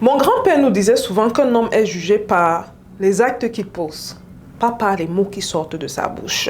Mon grand-père nous disait souvent qu'un homme est jugé par les actes qu'il pose, pas par les mots qui sortent de sa bouche.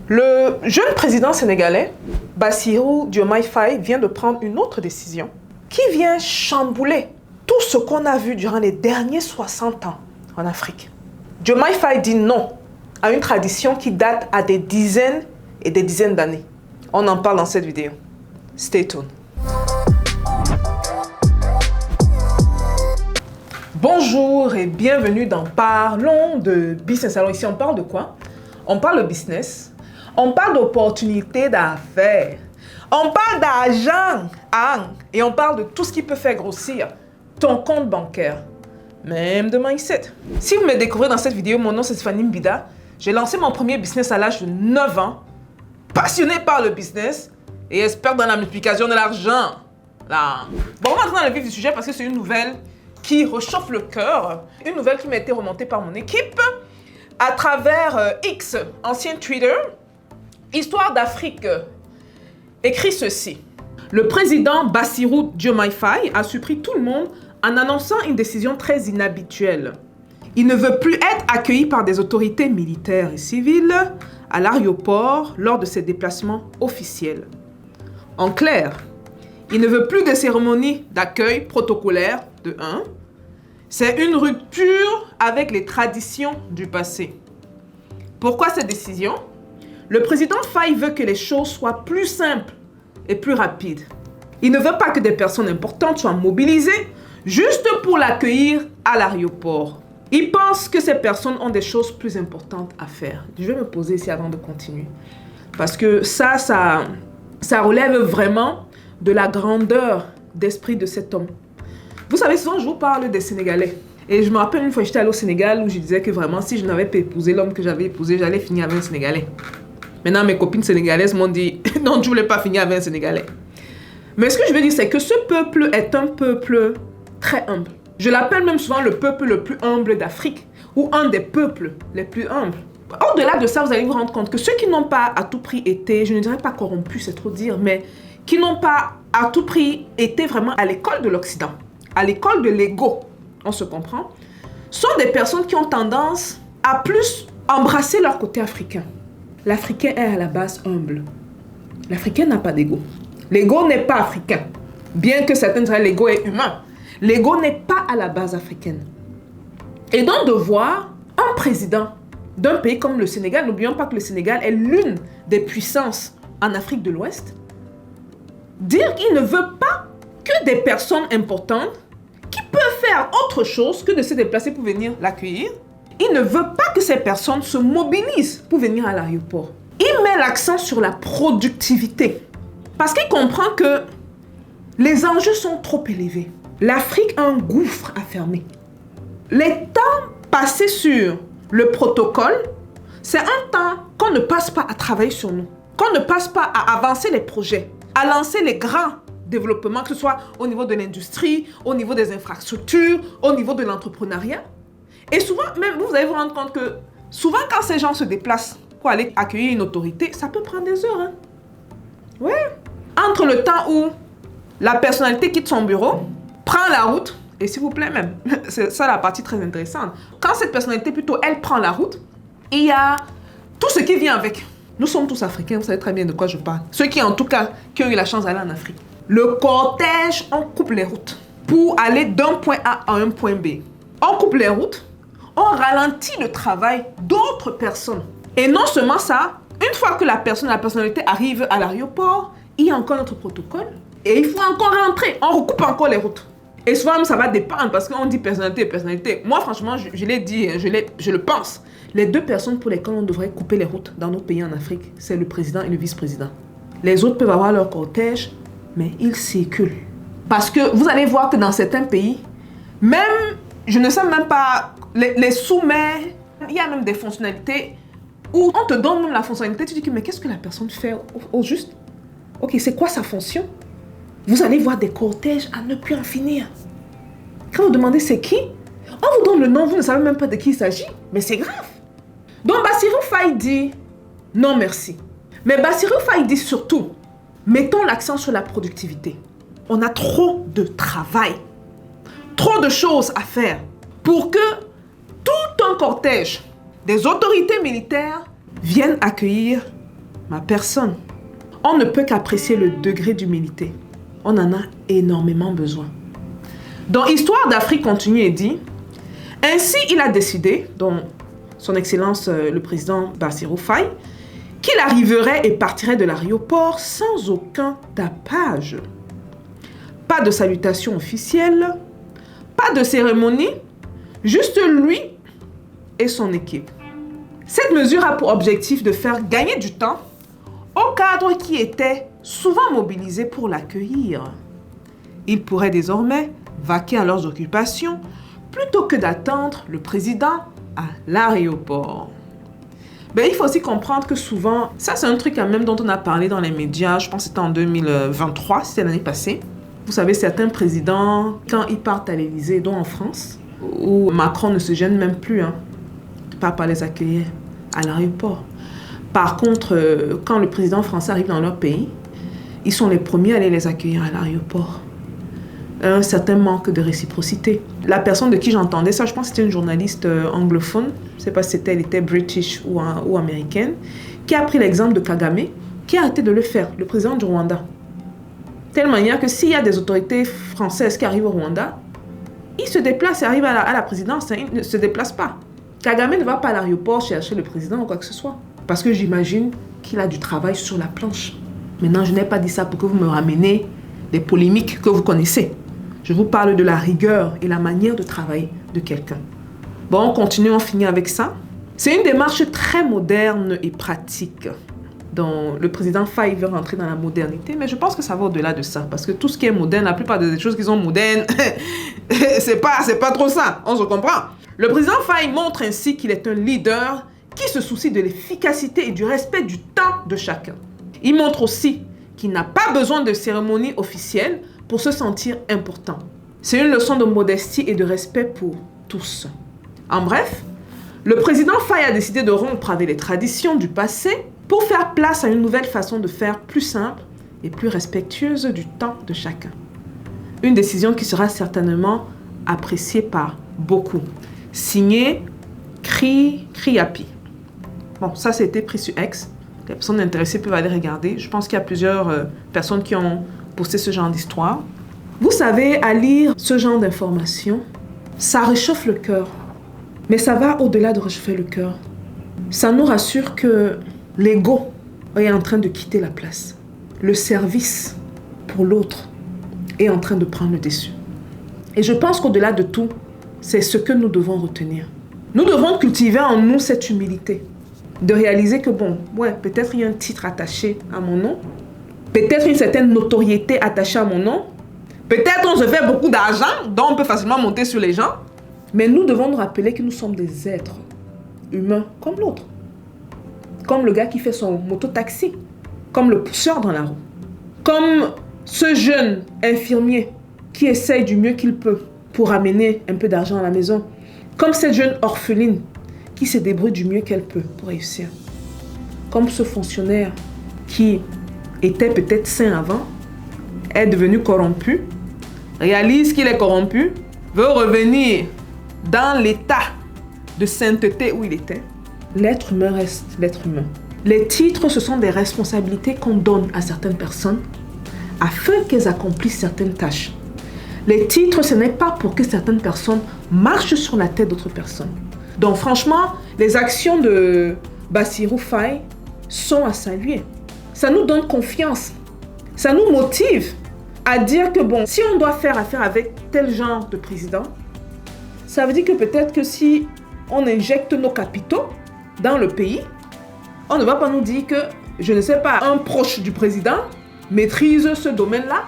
Le jeune président sénégalais, Bassirou Diomaye Faye, vient de prendre une autre décision qui vient chambouler tout ce qu'on a vu durant les derniers 60 ans en Afrique. Diomaye Faye dit non à une tradition qui date à des dizaines et des dizaines d'années. On en parle dans cette vidéo. Stay tuned. Bonjour et bienvenue dans Parlons de Business. Alors ici, on parle de quoi? On parle de business, on parle d'opportunités d'affaires, on parle d'argent et on parle de tout ce qui peut faire grossir ton compte bancaire, même de mindset. Si vous me découvrez dans cette vidéo, mon nom c'est Stéphanie Mbida. J'ai lancé mon premier business à l'âge de 9 ans, passionné par le business et expert dans la multiplication de l'argent. Là. Bon, on va entrer dans le vif du sujet parce que c'est une nouvelle qui réchauffe le cœur, une nouvelle qui m'a été remontée par mon équipe à travers X, ancien Twitter. Histoire d'Afrique écrit ceci. Le président Bassirou Diomaye Faye a surpris tout le monde en annonçant une décision très inhabituelle. Il ne veut plus être accueilli par des autorités militaires et civiles à l'aéroport lors de ses déplacements officiels. En clair, il ne veut plus de cérémonies d'accueil protocolaires de 1. C'est une rupture avec les traditions du passé. Pourquoi cette décision? Le président Faye veut que les choses soient plus simples et plus rapides. Il ne veut pas que des personnes importantes soient mobilisées juste pour l'accueillir à l'aéroport. Il pense que ces personnes ont des choses plus importantes à faire. Je vais me poser ici avant de continuer. Parce que ça relève vraiment de la grandeur d'esprit de cet homme. Vous savez, souvent je vous parle des Sénégalais. Et je me rappelle une fois, j'étais allée au Sénégal où je disais que vraiment, si je n'avais pas épousé l'homme que j'avais épousé, j'allais finir avec un Sénégalais. Maintenant, mes copines sénégalaises m'ont dit, non, tu ne voulais pas finir avec un Sénégalais. Mais ce que je veux dire, c'est que ce peuple est un peuple très humble. Je l'appelle même souvent le peuple le plus humble d'Afrique, ou un des peuples les plus humbles. Au-delà de ça, vous allez vous rendre compte que ceux qui n'ont pas à tout prix été, je ne dirais pas corrompus, c'est trop dire, mais qui n'ont pas à tout prix été vraiment à l'école de l'Occident, à l'école de l'ego, on se comprend, sont des personnes qui ont tendance à plus embrasser leur côté africain. L'Africain est à la base humble. L'Africain n'a pas d'ego. L'ego n'est pas africain. Bien que certains diraient l'ego est humain. L'ego n'est pas à la base africaine. Et donc de voir un président d'un pays comme le Sénégal, n'oublions pas que le Sénégal est l'une des puissances en Afrique de l'Ouest, dire qu'il ne veut pas que des personnes importantes qui peuvent faire autre chose que de se déplacer pour venir l'accueillir. Il ne veut pas que ces personnes se mobilisent pour venir à l'aéroport. Il met l'accent sur la productivité. Parce qu'il comprend que les enjeux sont trop élevés. L'Afrique a un gouffre à fermer. Les temps passés sur le protocole, c'est un temps qu'on ne passe pas à travailler sur nous. Qu'on ne passe pas à avancer les projets, à lancer les grands développements, que ce soit au niveau de l'industrie, au niveau des infrastructures, au niveau de l'entrepreneuriat. Et souvent, même vous allez vous rendre compte que souvent quand ces gens se déplacent pour aller accueillir une autorité, ça peut prendre des heures. Ouais. Entre le temps où la personnalité quitte son bureau, prend la route, et s'il vous plaît même, c'est ça la partie très intéressante. Quand cette personnalité plutôt, elle prend la route, il y a tout ce qui vient avec. Nous sommes tous africains, vous savez très bien de quoi je parle. Ceux qui en tout cas, qui ont eu la chance d'aller en Afrique. Le cortège, on coupe les routes pour aller d'un point A à un point B. On coupe les routes, on ralentit le travail d'autres personnes. Et non seulement ça, une fois que la personnalité arrive à l'aéroport, il y a encore notre protocole et il faut encore rentrer. On recoupe encore les routes. Et souvent, ça va dépendre parce qu'on dit personnalité et personnalité. Moi, franchement, je l'ai dit, je le pense. Les deux personnes pour lesquelles on devrait couper les routes dans nos pays en Afrique, c'est le président et le vice-président. Les autres peuvent avoir leur cortège, mais ils circulent. Parce que vous allez voir que dans certains pays, même, je ne sais même pas, les sommets, il y a même des fonctionnalités où on te donne même la fonctionnalité, tu dis que mais qu'est-ce que la personne fait au juste? Ok, c'est quoi sa fonction? Vous allez voir des cortèges à ne plus en finir. Quand vous demandez c'est qui, on vous donne le nom, vous ne savez même pas de qui il s'agit, mais c'est grave. Donc Bassirou Faye dit non merci. Mais Bassirou Faye dit surtout, mettons l'accent sur la productivité. On a trop de travail. trop de choses à faire pour que tout un cortège des autorités militaires viennent accueillir ma personne. On ne peut qu'apprécier le degré d'humilité. On en a énormément besoin. Dans Histoire d'Afrique continue et dit, ainsi il a décidé, dont son Excellence le président Bassirou Faye, qu'il arriverait et partirait de l'aéroport sans aucun tapage. Pas de salutation officielle, pas de cérémonie, juste lui et son équipe. Cette mesure a pour objectif de faire gagner du temps aux cadres qui étaient souvent mobilisés pour l'accueillir. Ils pourraient désormais vaquer à leurs occupations plutôt que d'attendre le président à l'aéroport. Mais il faut aussi comprendre que souvent, ça c'est un truc quand même dont on a parlé dans les médias, je pense que c'était en 2023, c'était l'année passée. Vous savez, certains présidents, quand ils partent à l'Élysée, dont en France, où Macron ne se gêne même plus, pas les accueillir à l'aéroport. Par contre, quand le président français arrive dans leur pays, ils sont les premiers à aller les accueillir à l'aéroport. Un certain manque de réciprocité. La personne de qui j'entendais ça, je pense que c'était une journaliste anglophone, je ne sais pas si elle était british ou américaine, qui a pris l'exemple de Kagame, qui a arrêté de le faire, le président du Rwanda. De telle manière que s'il y a des autorités françaises qui arrivent au Rwanda, ils se déplacent et arrivent à la présidence, ils ne se déplacent pas. Kagame ne va pas à l'aéroport chercher le président ou quoi que ce soit. Parce que j'imagine qu'il a du travail sur la planche. Maintenant, je n'ai pas dit ça pour que vous me rameniez des polémiques que vous connaissez. Je vous parle de la rigueur et la manière de travailler de quelqu'un. Bon, on continue, on finit avec ça. C'est une démarche très moderne et pratique dont le président Faye veut rentrer dans la modernité, mais je pense que ça va au-delà de ça. Parce que tout ce qui est moderne, la plupart des choses qui sont modernes, c'est pas trop ça, on se comprend. Le président Faye montre ainsi qu'il est un leader qui se soucie de l'efficacité et du respect du temps de chacun. Il montre aussi qu'il n'a pas besoin de cérémonie officielle pour se sentir important. C'est une leçon de modestie et de respect pour tous. En bref, le président Faye a décidé de rompre avec les traditions du passé pour faire place à une nouvelle façon de faire plus simple et plus respectueuse du temps de chacun. Une décision qui sera certainement appréciée par beaucoup. Signé Kriapi. Bon, ça c'était pris sur X. Les personnes intéressées peuvent aller regarder. Je pense qu'il y a plusieurs personnes qui ont posté ce genre d'histoire. Vous savez, à lire ce genre d'informations, ça réchauffe le cœur. Mais ça va au-delà de réchauffer le cœur. Ça nous rassure que l'ego est en train de quitter la place. Le service pour l'autre est en train de prendre le dessus. Et je pense qu'au-delà de tout, c'est ce que nous devons retenir. Nous devons cultiver en nous cette humilité. De réaliser que peut-être il y a un titre attaché à mon nom. Peut-être une certaine notoriété attachée à mon nom. Peut-être on se fait beaucoup d'argent, donc on peut facilement monter sur les gens. Mais nous devons nous rappeler que nous sommes des êtres humains comme l'autre. Comme le gars qui fait son moto-taxi. Comme le pousseur dans la roue. Comme ce jeune infirmier qui essaye du mieux qu'il peut pour amener un peu d'argent à la maison. Comme cette jeune orpheline qui se débrouille du mieux qu'elle peut pour réussir. Comme ce fonctionnaire qui était peut-être sain avant, est devenu corrompu, réalise qu'il est corrompu, veut revenir dans l'état de sainteté où il était. L'être humain reste l'être humain. Les titres, ce sont des responsabilités qu'on donne à certaines personnes afin qu'elles accomplissent certaines tâches. Les titres, ce n'est pas pour que certaines personnes marchent sur la tête d'autres personnes. Donc franchement, les actions de Bassirou Faye sont à saluer. Ça nous donne confiance. Ça nous motive à dire que si on doit faire affaire avec tel genre de président, ça veut dire que peut-être que si on injecte nos capitaux dans le pays, on ne va pas nous dire que, je ne sais pas, un proche du président maîtrise ce domaine-là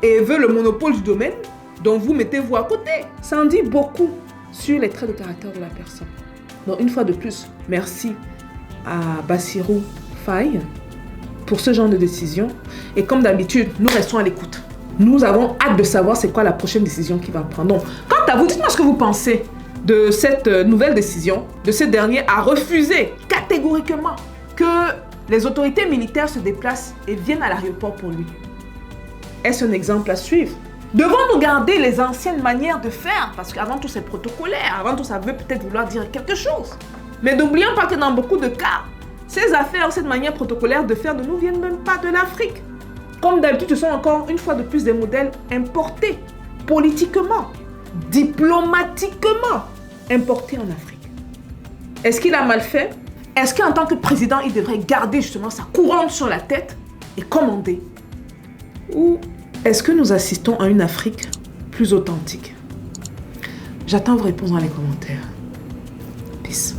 et veut le monopole du domaine, donc vous mettez-vous à côté. Ça en dit beaucoup sur les traits de caractère de la personne. Donc une fois de plus, merci à Bassirou Faye pour ce genre de décision. Et comme d'habitude, nous restons à l'écoute. Nous avons hâte de savoir c'est quoi la prochaine décision qu'il va prendre. Donc, quant à vous, dites-moi ce que vous pensez de cette nouvelle décision, de ce dernier à refuser catégoriquement que les autorités militaires se déplacent et viennent à l'aéroport pour lui. Est-ce un exemple à suivre? Devons-nous garder les anciennes manières de faire? Parce qu'avant tout, c'est protocolaire. Avant tout, ça veut peut-être vouloir dire quelque chose. Mais n'oublions pas que dans beaucoup de cas, ces affaires, cette manière protocolaire de faire ne nous viennent même pas de l'Afrique. Comme d'habitude, ce sont encore une fois de plus des modèles importés, politiquement, diplomatiquement importés en Afrique. Est-ce qu'il a mal fait? Est-ce qu'en tant que président, il devrait garder justement sa couronne sur la tête et commander? Ou est-ce que nous assistons à une Afrique plus authentique? J'attends vos réponses dans les commentaires. Peace.